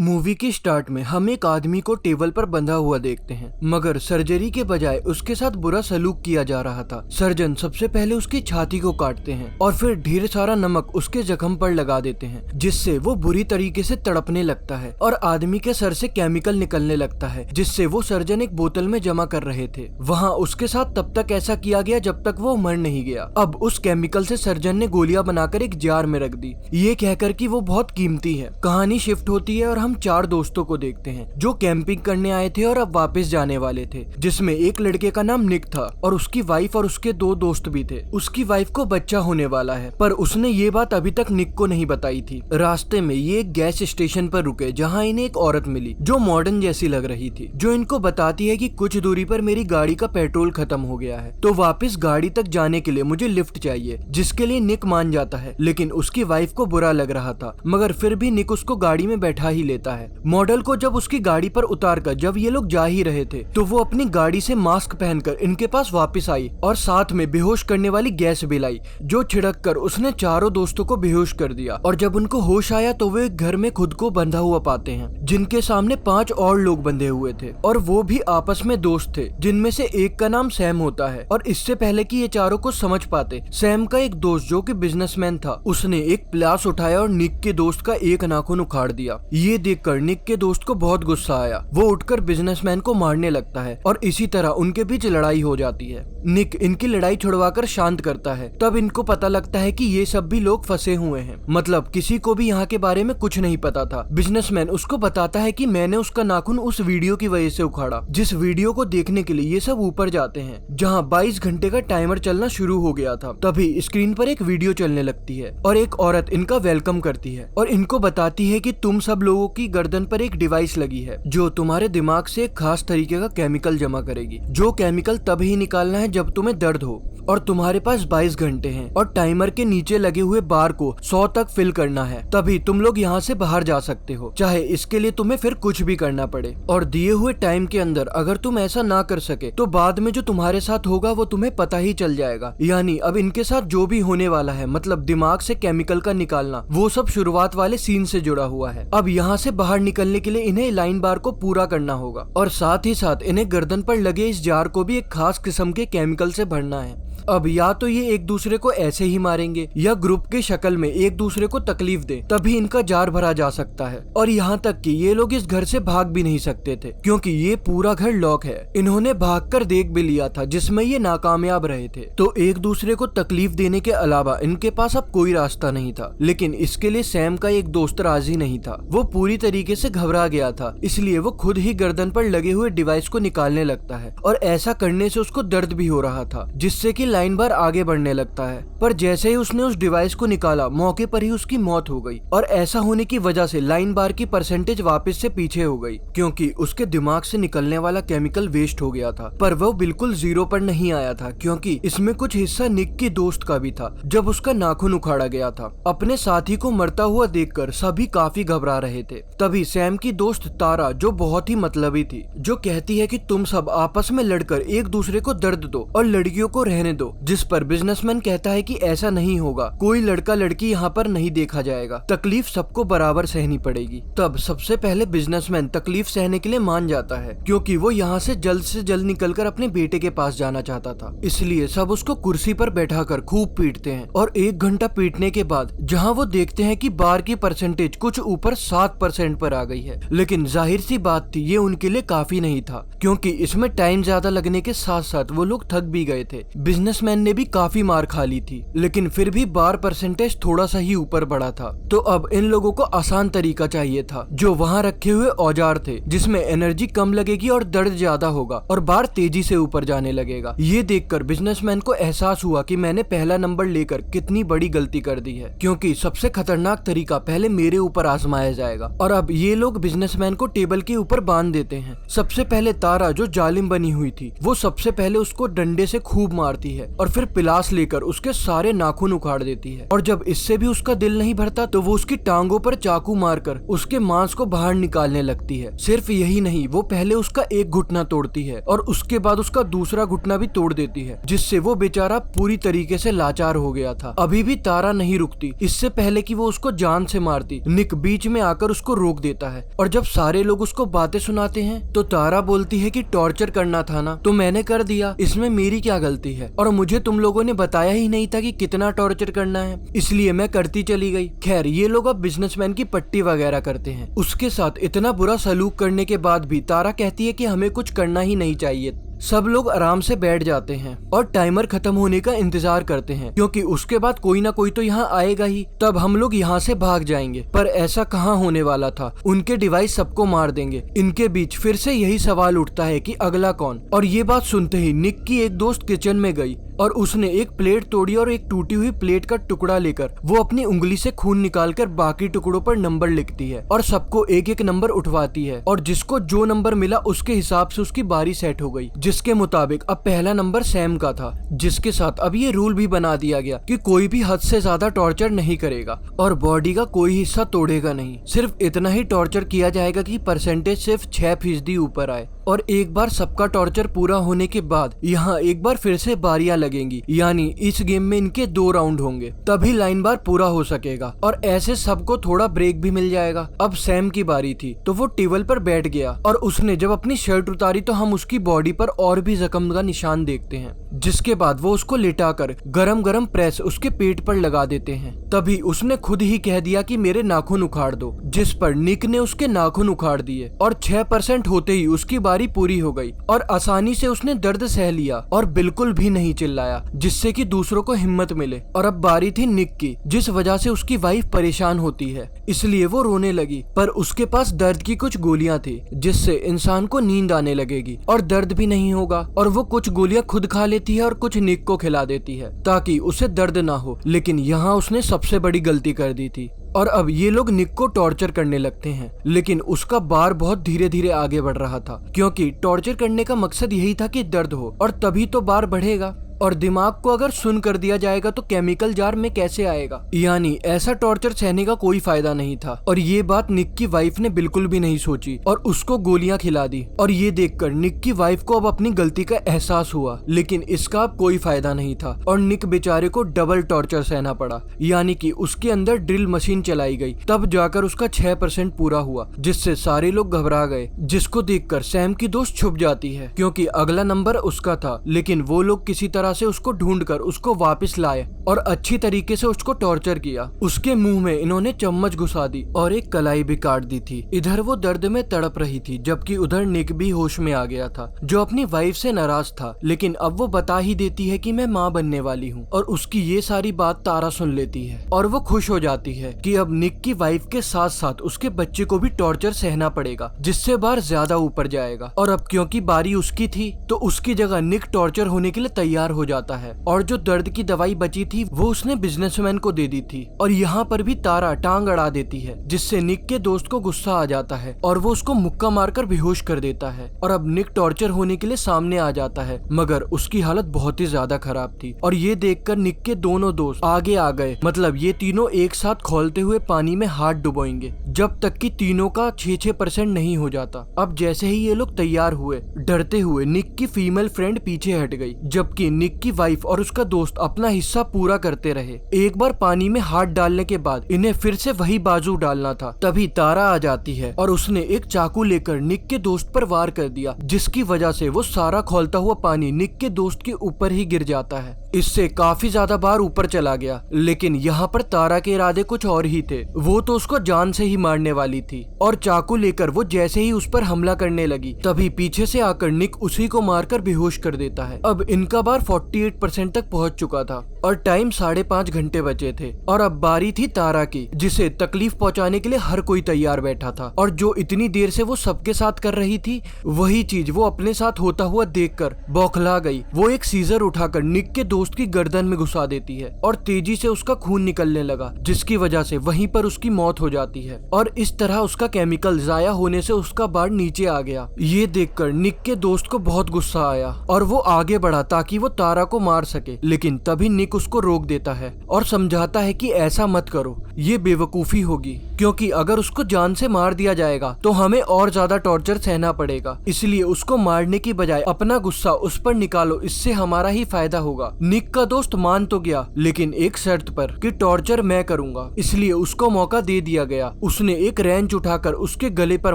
Movie के start में हम एक आदमी को टेबल पर बंधा हुआ देखते हैं, मगर सर्जरी के बजाय उसके साथ बुरा सलूक किया जा रहा था। सर्जन सबसे पहले उसकी छाती को काटते हैं और फिर ढेर सारा नमक उसके जख्म पर लगा देते हैं, जिससे वो बुरी तरीके से तड़पने लगता है और आदमी के सर से केमिकल निकलने लगता है, जिससे वो सर्जन एक बोतल में जमा कर रहे थे। वहाँ उसके साथ तब तक ऐसा किया गया जब तक वो मर नहीं गया। अब उस केमिकल से सर्जन ने गोलियां बनाकर एक जार में रख दी, ये कहकर कि वो बहुत कीमती है। कहानी शिफ्ट होती है और हम 4 दोस्तों को देखते हैं जो कैंपिंग करने आए थे और अब वापस जाने वाले थे, जिसमें एक लड़के का नाम निक था और उसकी वाइफ और उसके 2 दोस्त भी थे। उसकी वाइफ को बच्चा होने वाला है, पर उसने ये बात अभी तक निक को नहीं बताई थी। रास्ते में ये एक गैस स्टेशन पर रुके जहाँ इन्हें एक औरत मिली जो मॉडर्न जैसी लग रही थी, जो इनको बताती है कि कुछ दूरी पर मेरी गाड़ी का पेट्रोल खत्म हो गया है, तो वापस गाड़ी तक जाने के लिए मुझे लिफ्ट चाहिए, जिसके लिए निक मान जाता है। लेकिन उसकी वाइफ को बुरा लग रहा था, मगर फिर भी निक उसको गाड़ी में बैठा ही लेता है। मॉडल को जब उसकी गाड़ी पर उतारकर जब ये लोग जा ही रहे थे, तो वो अपनी गाड़ी से मास्क पहनकर इनके पास वापस आई और साथ में बेहोश करने वाली गैस भी लाई, जो छिड़क कर उसने चारों दोस्तों को बेहोश कर दिया। और जब उनको होश आया तो वो एक घर में खुद को बंधा हुआ पाते हैं, जिनके सामने 5 और लोग बंधे हुए थे और वो भी आपस में दोस्त थे, जिनमें से एक का नाम सैम होता है। और इससे पहले कि ये चारों को समझ पाते, सैम का एक दोस्त जो कि बिजनेसमैन था, उसने एक प्लास उठाया और निक के दोस्त का एक नाखून उखाड़ दिया। ये देखकर निक के दोस्त को बहुत गुस्सा आया। वो उठकर बिजनेसमैन को मारने लगता है और इसी तरह उनके बीच लड़ाई हो जाती है। निक इनकी लड़ाई छुड़वाकर शांत करता है। तब इनको पता लगता है कि ये सब भी लोग फंसे हुए हैं, मतलब किसी को भी यहाँ के बारे में कुछ नहीं पता था। बिजनेसमैन उसको बताता है कि मैंने उसका नाखून उस वीडियो की वजह से उखाड़ा, जिस वीडियो को देखने के लिए ये सब ऊपर जाते हैं, जहाँ 22 घंटे का टाइमर चलना शुरू हो गया था। तभी स्क्रीन पर एक वीडियो चलने लगती है और एक औरत इनका वेलकम करती है और इनको बताती है कि तुम सब लोगों की गर्दन पर एक डिवाइस लगी है जो तुम्हारे दिमाग से एक खास तरीके का केमिकल जमा करेगी, जो केमिकल तभी निकालना है जब तुम्हें दर्द हो, और तुम्हारे पास 22 घंटे हैं और टाइमर के नीचे लगे हुए बार को 100 तक फिल करना है, तभी तुम लोग यहाँ से बाहर जा सकते हो, चाहे इसके लिए तुम्हें फिर कुछ भी करना पड़े। और दिए हुए टाइम के अंदर अगर तुम ऐसा ना कर सके तो बाद में जो तुम्हारे साथ होगा वो तुम्हें पता ही चल जाएगा। यानी अब इनके साथ जो भी होने वाला है, मतलब दिमाग से केमिकल का निकालना, वो सब शुरुआत वाले सीन से जुड़ा हुआ है। अब यहाँ से बाहर निकलने के लिए इन्हें लाइन बार को पूरा करना होगा और साथ ही साथ इन्हें गर्दन पर लगे इस जार को भी एक खास किस्म के केमिकल से भरना है। अब या तो ये एक दूसरे को ऐसे ही मारेंगे या ग्रुप के शक्ल में एक दूसरे को तकलीफ दे, तभी इनका जार भरा जा सकता है। और यहाँ तक कि ये लोग इस घर से भाग भी नहीं सकते थे, क्योंकि ये पूरा घर लॉक है। इन्होंने भागकर देख भी लिया था, जिसमें ये नाकामयाब रहे थे। तो एक दूसरे को तकलीफ देने के अलावा इनके पास अब कोई रास्ता नहीं था। लेकिन इसके लिए सैम का एक दोस्त राजी नहीं था। वो पूरी तरीके से घबरा गया था, इसलिए वो खुद ही गर्दन पर लगे हुए डिवाइस को निकालने लगता है और ऐसा करने से उसको दर्द भी हो रहा था, जिससे कि लाइन बार आगे बढ़ने लगता है। पर जैसे ही उसने उस डिवाइस को निकाला, मौके पर ही उसकी मौत हो गई। और ऐसा होने की वजह से लाइन बार की परसेंटेज वापस से पीछे हो गई, क्योंकि उसके दिमाग से निकलने वाला केमिकल वेस्ट हो गया था। पर वो बिल्कुल 0 पर नहीं आया था, क्योंकि इसमें कुछ हिस्सा निक की दोस्त का भी था जब उसका नाखून उखाड़ा गया था। अपने साथी को मरता हुआ देखकर सभी काफी घबरा रहे थे। तभी सैम की दोस्त तारा, जो बहुत ही मतलबी थी, जो कहती है कि तुम सब आपस में लड़कर एक दूसरे को दर्द दो और लड़कियों को रहने दो, जिस पर बिजनेसमैन कहता है कि ऐसा नहीं होगा, कोई लड़का लड़की यहाँ पर नहीं देखा जाएगा, तकलीफ सबको बराबर सहनी पड़ेगी। तब सबसे पहले बिजनेसमैन तकलीफ सहने के लिए मान जाता है, क्योंकि वो यहाँ से जल्द निकलकर अपने बेटे के पास जाना चाहता था। इसलिए सब उसको कुर्सी पर बैठाकर खूब पीटते हैं और 1 घंटा पीटने के बाद जहाँ वो देखते हैं कि बार की परसेंटेज कुछ ऊपर 7% पर आ गई है। लेकिन जाहिर सी बात थी, ये उनके लिए काफी नहीं था, क्योंकि इसमें टाइम ज्यादा लगने के साथ साथ वो लोग थक भी गए थे। बिजनेसमैन ने भी काफी मार खा ली थी, लेकिन फिर भी बार परसेंटेज थोड़ा सा ही ऊपर बढ़ा था। तो अब इन लोगों को आसान तरीका चाहिए था, जो वहाँ रखे हुए औजार थे, जिसमें एनर्जी कम लगेगी और दर्द ज्यादा होगा और बार तेजी से ऊपर जाने लगेगा। ये देखकर बिजनेसमैन को एहसास हुआ कि मैंने पहला नंबर लेकर कितनी बड़ी गलती कर दी है, क्योंकि सबसे खतरनाक तरीका पहले मेरे ऊपर आजमाया जाएगा। और अब ये लोग बिजनेसमैन को टेबल के ऊपर बांध देते हैं। सबसे पहले तारा, जो जालिम बनी हुई थी, वो सबसे पहले उसको डंडे से खूब मारती है है और फिर पिलास लेकर उसके सारे नाखून उखाड़ देती है। और जब इससे भी उसका दिल नहीं भरता तो वो उसकी टांगों पर चाकू मारकर उसके मांस को बाहर निकालने लगती है। सिर्फ यही नहीं, वो पहले उसका एक घुटना तोड़ती है और उसके बाद उसका दूसरा घुटना भी तोड़ देती है, जिससे वो बेचारा पूरी तरीके से लाचार हो गया था। अभी भी तारा नहीं रुकती। इससे पहले कि वो उसको जान से मारती, निक बीच में आकर उसको रोक देता है। और जब सारे लोग उसको बातें सुनाते हैं तो तारा बोलती है कि टॉर्चर करना था ना, तो मैंने कर दिया, इसमें मेरी क्या गलती है, और मुझे तुम लोगों ने बताया ही नहीं था कि कितना टॉर्चर करना है, इसलिए मैं करती चली गई। खैर, ये लोग अब बिजनेसमैन की पट्टी वगैरह करते हैं। उसके साथ इतना बुरा सलूक करने के बाद भी तारा कहती है कि हमें कुछ करना ही नहीं चाहिए। सब लोग आराम से बैठ जाते हैं और टाइमर खत्म होने का इंतजार करते हैं, क्योंकि उसके बाद कोई ना कोई तो यहाँ आएगा ही, तब हम लोग यहाँ से भाग जाएंगे। पर ऐसा कहाँ होने वाला था, उनके डिवाइस सबको मार देंगे। इनके बीच फिर से यही सवाल उठता है कि अगला कौन। और ये बात सुनते ही निक की एक दोस्त किचन में गई और उसने एक प्लेट तोड़ी और एक टूटी हुई प्लेट का टुकड़ा लेकर वो अपनी उंगली से खून निकालकर बाकी टुकड़ों पर नंबर लिखती है और सबको एक एक नंबर उठवाती है, और जिसको जो नंबर मिला उसके हिसाब से उसकी बारी सेट हो गई। जिसके मुताबिक अब पहला नंबर सैम का था, जिसके साथ अब ये रूल भी बना दिया गया कि कोई भी हद से ज्यादा टॉर्चर नहीं करेगा और बॉडी का कोई हिस्सा तोड़ेगा नहीं। सिर्फ इतना ही टॉर्चर किया जाएगा कि परसेंटेज सिर्फ 6% ऊपर आए। और एक बार सबका टॉर्चर पूरा होने के बाद यहाँ एक बार फिर से बारियां लगेंगी, यानी इस गेम में इनके 2 राउंड होंगे, तभी लाइन बार पूरा हो सकेगा और ऐसे सबको थोड़ा ब्रेक भी मिल जाएगा। अब सैम की बारी थी तो वो टेबल पर बैठ गया और उसने जब अपनी शर्ट उतारी तो हम उसकी बॉडी पर और भी जख्म का निशान देखते हैं, जिसके बाद वो उसको लिटाकर गरम गरम प्रेस उसके पेट पर लगा देते हैं। तभी उसने खुद ही कह दिया कि मेरे नाखून उखाड़ दो, जिस पर निक ने उसके नाखून उखाड़ दिए और 6% होते ही उसकी बारी पूरी हो गई और आसानी से उसने दर्द सह लिया और बिल्कुल भी नहीं चिल्लाया, जिससे कि दूसरों को हिम्मत मिले। और अब बारी थी निक की, जिस वजह से उसकी वाइफ परेशान होती है, इसलिए वो रोने लगी। पर उसके पास दर्द की कुछ गोलियां थी जिससे इंसान को नींद आने लगेगी और दर्द भी नहीं होगा, और वो कुछ गोलियां खुद खा लेती है और कुछ निक को खिला देती है ताकि उसे दर्द ना हो। लेकिन यहाँ उसने सबसे बड़ी गलती कर दी थी और अब ये लोग निक को टॉर्चर करने लगते हैं, लेकिन उसका बार बहुत धीरे धीरे आगे बढ़ रहा था, क्योंकि टॉर्चर करने का मकसद यही था कि दर्द हो और तभी तो बार बढ़ेगा। और दिमाग को अगर सुन कर दिया जाएगा तो केमिकल जार में कैसे आएगा, यानी ऐसा टॉर्चर सहने का कोई फायदा नहीं था। और ये बात निक की वाइफ ने बिल्कुल भी नहीं सोची और उसको गोलियां खिला दी। और ये देखकर निक की वाइफ को अब अपनी गलती का एहसास हुआ, लेकिन इसका अब कोई फायदा नहीं था और निक बेचारे को डबल टॉर्चर सहना पड़ा, यानी कि उसके अंदर ड्रिल मशीन चलाई गई, तब जाकर उसका 6% पूरा हुआ, जिससे सारे लोग घबरा गए। जिसको देखकर सैम की दोस्त छुप जाती है, क्योंकि अगला नंबर उसका था, लेकिन वो लोग किसी तरह से उसको ढूंढकर उसको वापस लाए और अच्छी तरीके से उसको टॉर्चर किया। उसके मुंह में इन्होंने चम्मच घुसा दी और एक कलाई भी काट दी थी। इधर वो दर्द में तड़प रही थी, जबकि उधर निक भी होश में आ गया था, जो अपनी वाइफ से नाराज था, लेकिन अब वो बता ही देती है कि मैं माँ बनने वाली हूँ। और उसकी ये सारी बात तारा सुन लेती है और वो खुश हो जाती है कि अब निक की वाइफ के साथ साथ उसके बच्चे को भी टॉर्चर सहना पड़ेगा, जिससे बार ज्यादा ऊपर जाएगा। और अब क्योंकि बारी उसकी थी तो उसकी जगह निक टॉर्चर होने के लिए तैयार हो जाता है और जो दर्द की दवाई बची थी वो उसने बिजनेसमैन को दे दी थी। और यहाँ पर भी तारा टांग अड़ा देती है, जिससे निक के दोस्त को गुस्सा आ जाता है और वो उसको मुक्का मारकर बेहोश कर देता है। और अब निक टॉर्चर होने के लिए सामने आ जाता है, मगर उसकी हालत बहुत ही ज्यादा खराब थी। और ये देखकर निक के दोनों दोस्त आगे आ गए, मतलब ये तीनों एक साथ खौलते हुए पानी में हाथ डुबोएंगे जब तक कि तीनों का 6% नहीं हो जाता। अब जैसे ही ये लोग तैयार हुए, डरते हुए निक की फीमेल फ्रेंड पीछे हट गई, जबकि निक की वाइफ और उसका दोस्त अपना हिस्सा पूरा करते रहे। एक बार पानी में हाथ डालने के बाद इन्हें फिर से वही बाजू डालना था। तभी तारा आ जाती है और उसने एक चाकू लेकर निक के दोस्त पर वार कर दिया, जिसकी वजह से वो सारा खौलता हुआ पानी निक के दोस्त के ऊपर ही गिर जाता है। इससे काफी ज्यादा बार ऊपर चला गया, लेकिन यहाँ पर तारा के इरादे कुछ और ही थे। वो तो उसको जान से ही मारने वाली थी और चाकू लेकर वो जैसे ही उस पर हमला करने लगी, तभी पीछे से आकर निक उसी को मारकर बेहोश कर देता है। अब इनका बार 48% तक पहुंच चुका था और टाइम 5.5 घंटे बचे थे। और अब बारी थी तारा की, जिसे तकलीफ पहुंचाने के लिए हर कोई तैयार बैठा था, और जो इतनी देर से वो सबके साथ कर रही थी वही चीज वो अपने साथ होता हुआ देखकर बौखला गई। वो एक सीजर उठाकर निक के दोस्त दोस्त की गर्दन में घुसा देती है और तेजी से उसका खून निकलने लगा, जिसकी वजह से वहीं पर उसकी मौत हो जाती है और इस तरह उसका केमिकल जाया होने से उसका बार नीचे आ गया। ये देखकर निक के दोस्त को बहुत गुस्सा आया और वो आगे बढ़ा ताकि वो तारा को मार सके, लेकिन तभी निक उसको रोक देता है और समझाता है कि ऐसा मत करो, ये बेवकूफी होगी, क्योंकि अगर उसको जान से मार दिया जाएगा तो हमें और ज्यादा टॉर्चर सहना पड़ेगा, इसलिए उसको मारने की बजाय अपना गुस्सा उस पर निकालो, इससे हमारा ही फायदा होगा। निक का दोस्त मान तो गया, लेकिन एक शर्त पर कि टॉर्चर मैं करूंगा, इसलिए उसको मौका दे दिया गया। उसने एक रेंच उठाकर उसके गले पर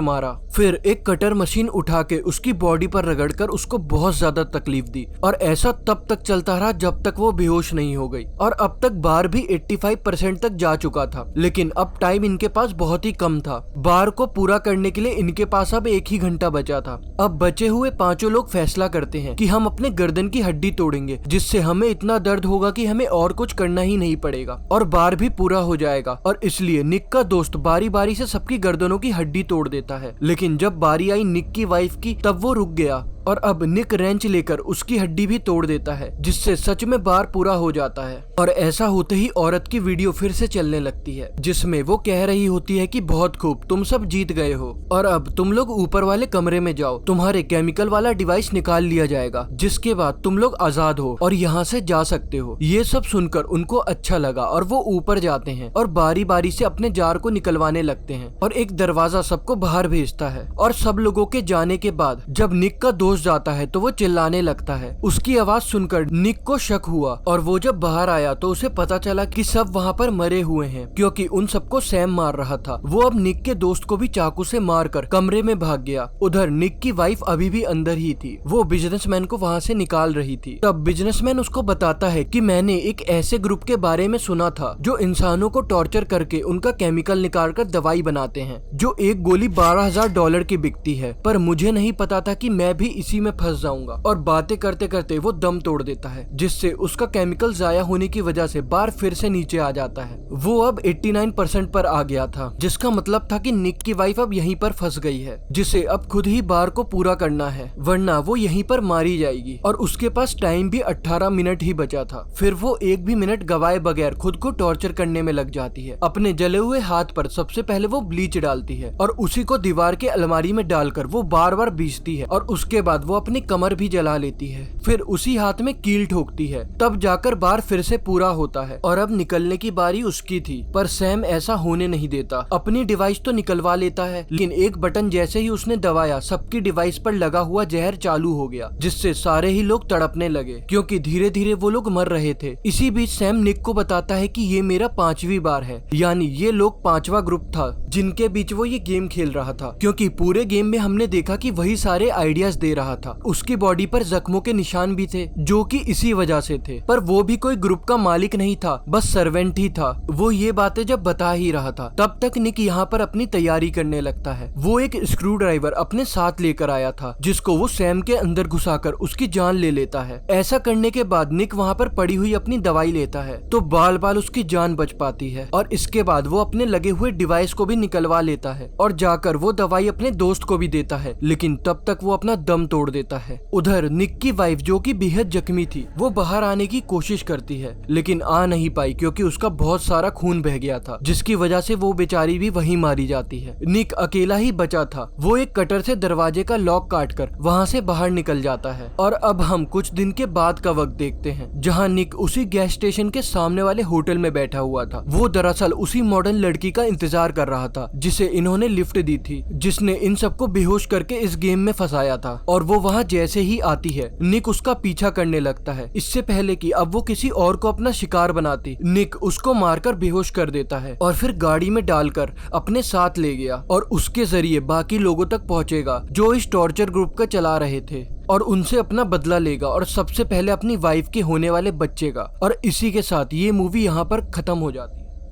मारा, फिर एक कटर मशीन उठा के उसकी बॉडी पर रगड़कर उसको बहुत ज्यादा तकलीफ दी और ऐसा तब तक चलता रहा जब तक वो बेहोश नहीं हो गई। और अब तक बार भी 85% तक जा चुका था, लेकिन अब टाइम इनके पास बहुत ही कम था। बार को पूरा करने के लिए इनके पास अब 1 ही घंटा बचा था। अब बचे हुए 5 लोग फैसला करते हैं कि हम अपने गर्दन की हड्डी तोड़ेंगे, जिससे हमें इतना दर्द होगा कि हमें और कुछ करना ही नहीं पड़ेगा और बार भी पूरा हो जाएगा। और इसलिए निक का दोस्त बारी बारी से सबकी गर्दनों की हड्डी तोड़ देता है, लेकिन जब बारी आई निक की वाइफ की तब वो रुक गया और अब निक रेंच लेकर उसकी हड्डी भी तोड़ देता है, जिससे सच में बार पूरा हो जाता है। और ऐसा होते ही औरत की वीडियो फिर से चलने लगती है, जिसमें वो कह रही होती है कि बहुत खूब, तुम सब जीत गए हो और अब तुम लोग ऊपर वाले कमरे में जाओ, तुम्हारे केमिकल वाला डिवाइस निकाल लिया जाएगा, जिसके बाद तुम लोग आजाद हो और यहाँ से जा सकते हो। ये सब सुनकर उनको अच्छा लगा और वो ऊपर जाते हैं और बारी बारी से अपने जार को निकलवाने लगते हैं और एक दरवाजा सबको बाहर भेजता है। और सब लोगों के जाने के बाद जब निक का दोस्त जाता है तो वो चिल्लाने लगता है। उसकी आवाज सुनकर निक को शक हुआ और वो जब बाहर आया तो उसे पता चला कि सब वहाँ पर मरे हुए हैं, क्योंकि उन सबको सैम मार रहा था। वो अब निक के दोस्त को भी चाकू से मारकर कमरे में भाग गया। उधर निक की वाइफ अभी भी अंदर ही थी, वो बिजनेसमैन को वहाँ से निकाल रही थी। तब बिजनेसमैन उसको बताता है कि मैंने एक ऐसे ग्रुप के बारे में सुना था जो इंसानों को टॉर्चर करके उनका केमिकल निकाल कर दवाई बनाते हैं, जो एक गोली $12,000 की बिकती है, पर मुझे नहीं पता था कि मैं भी इसी में फंस जाऊंगा। और बातें करते करते वो दम तोड़ देता है, जिससे उसका केमिकल जाया होने की वजह से बार फिर से नीचे आ जाता है। वो अब 89% पर आ गया था, जिसका मतलब था कि निक की वाइफ अब यहीं पर फंस गई है, जिसे अब खुद ही बार को पूरा करना है, वरना वो यहीं पर मारी जाएगी। और उसके पास टाइम भी 18 मिनट ही बचा था। फिर वो एक भी मिनट गवाए बगैर खुद को टॉर्चर करने में लग जाती है। अपने जले हुए हाथ पर सबसे पहले वो ब्लीच डालती है और उसी को दीवार के अलमारी में डालकर वो बार बार बीसती है और उसके बाद वो अपनी कमर भी जला लेती है। फिर उसी हाथ में कील ठोकती है, तब जाकर बार फिर से पूरा होता है और अब निकलने की बारी उसकी थी। पर सैम ऐसा होने नहीं देता। अपनी डिवाइस तो निकलवा लेता है, लेकिन एक बटन जैसे ही उसने दबाया सबकी डिवाइस पर लगा हुआ जहर चालू हो गया, जिससे सारे ही लोग तड़पने लगे, क्योंकि धीरे धीरे वो लोग मर रहे थे। इसी बीच सैम निक को बताता है कि ये मेरा 5वीं बार है, यानी ये लोग 5वां ग्रुप था जिनके बीच वो ये गेम खेल रहा था, क्योंकि पूरे गेम में हमने देखा कि वही सारे आइडियाज दे रहा था। उसकी बॉडी पर जख्मों के निशान भी थे, जो कि इसी वजह से थे, पर वो भी कोई ग्रुप का मालिक नहीं था, बस सर्वेंट ही था। वो ये बातें जब बता ही रहा था तब तक निक यहाँ पर अपनी तैयारी करने लगता है। वो एक स्क्रू ड्राइवर अपने साथ लेकर आया था, जिसको वो सैम के अंदर घुसाकर उसकी जान ले लेता है। ऐसा करने के बाद निक वहाँ पर पड़ी हुई अपनी दवाई लेता है तो बाल बाल उसकी जान बच पाती है और इसके बाद वो अपने लगे हुए डिवाइस को भी निकलवा लेता है और जाकर वो दवाई अपने दोस्त को भी देता है, लेकिन तब तक वो अपना दम तोड़ देता है। उधर निक की वाइफ, जो कि बेहद जख्मी थी, वो बाहर आने की कोशिश करती है, लेकिन आ नहीं पाई क्योंकि उसका बहुत सारा खून बह गया था, जिसकी वजह से वो बेचारी भी वहीं मारी जाती है। निक अकेला ही बचा था। वो एक कटर से दरवाजे का लॉक काटकर वहाँ से बाहर निकल जाता है। और अब हम कुछ दिन के बाद का वक्त देखते हैं, जहाँ निक उसी गैस स्टेशन के सामने वाले होटल में बैठा हुआ था। वो दरअसल उसी मॉडर्न लड़की का इंतजार कर रहा था जिसे इन्होंने लिफ्ट दी थी, जिसने इन सबको बेहोश करके इस गेम में फंसाया था। और वो वहाँ जैसे ही आती है, निक उसका पीछा करने लगता है। इससे पहले कि अब वो किसी और को अपना शिकार बनाती, निक उसको मारकर बेहोश कर देता है और फिर गाड़ी में डालकर अपने साथ ले गया और उसके जरिए बाकी लोगों तक पहुंचेगा जो इस टॉर्चर ग्रुप का चला रहे थे, और उनसे अपना बदला लेगा और सबसे पहले अपनी वाइफ के होने वाले बच्चे का। और इसी के साथ ये मूवी यहाँ पर खत्म हो जाती है।